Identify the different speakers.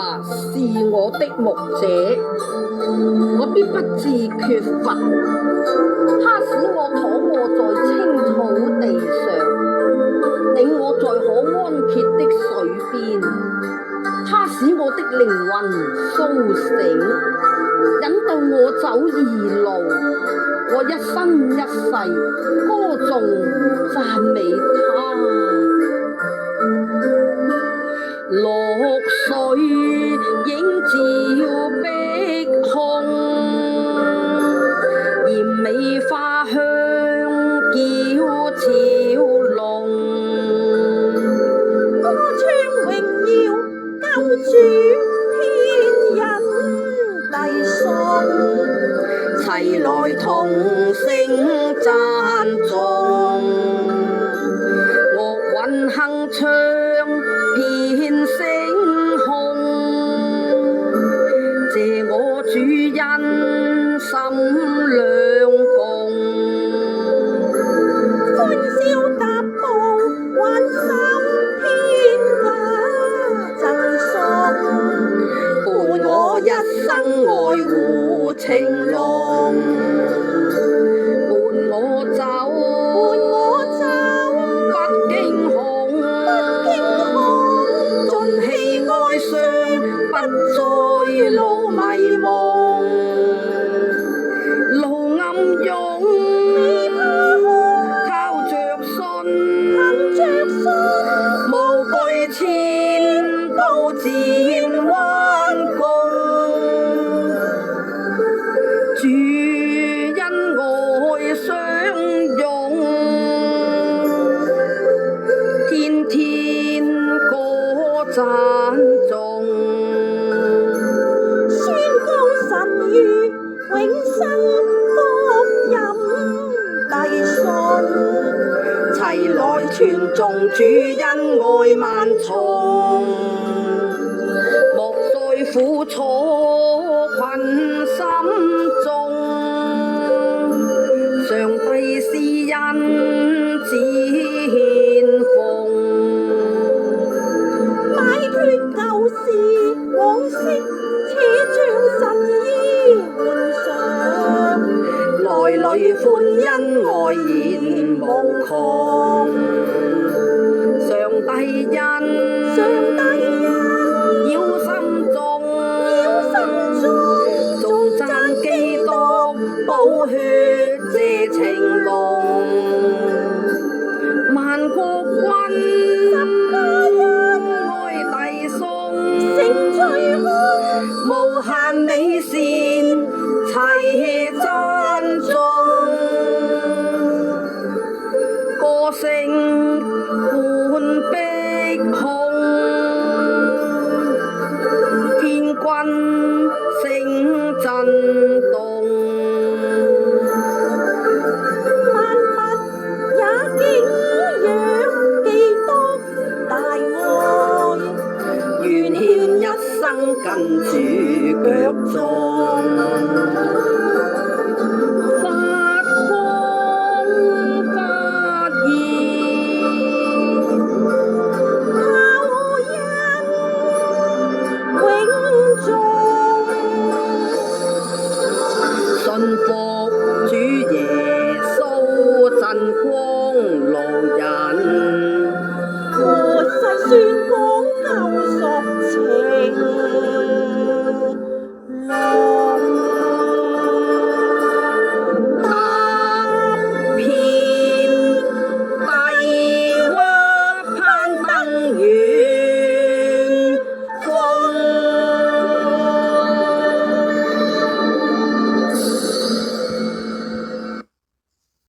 Speaker 1: 下是我的牧者，我必不致缺乏。他使我躺臥在青草地上，領我在可安歇的水邊。他使我的靈魂蘇醒，引導我走義路。我一生一世歌頌讚美他。綠水映照碧空，艷美花香叫潮龍。
Speaker 2: 歌唱榮耀救主，天人弟兄，
Speaker 1: 齊來同聲讚頌。樂韻鏗鏘遍星空，謝我主恩心兩共。
Speaker 2: 歡笑踏步還心天下贈送，
Speaker 1: 伴我一生愛護情濃，伴我走，
Speaker 2: 伴我走，
Speaker 1: 不驚恐，盡棄哀傷，不再路迷茫，路暗湧，靠着信，
Speaker 2: 憑着信，
Speaker 1: 無懼前途漸彎共。主恩愛相擁，天天歌讚頌。
Speaker 2: 宣告神諭永生福音遞信，
Speaker 1: 齊來傳頌主恩愛萬重，莫再苦楚困心中，上帝施恩展奉，
Speaker 2: 擺脫舊事往昔，且將神衣換上，
Speaker 1: 內裏歡欣愛言無窮。上帝恩，要心中，頌讚基督寶血這情濃。萬國君愛弟兄，
Speaker 2: 成最好，
Speaker 1: 無限美善齊讚頌。歌聲貫碧空，天軍聲震動。
Speaker 2: 萬物也敬仰基督大愛，
Speaker 1: 願獻一生跟主腳蹤。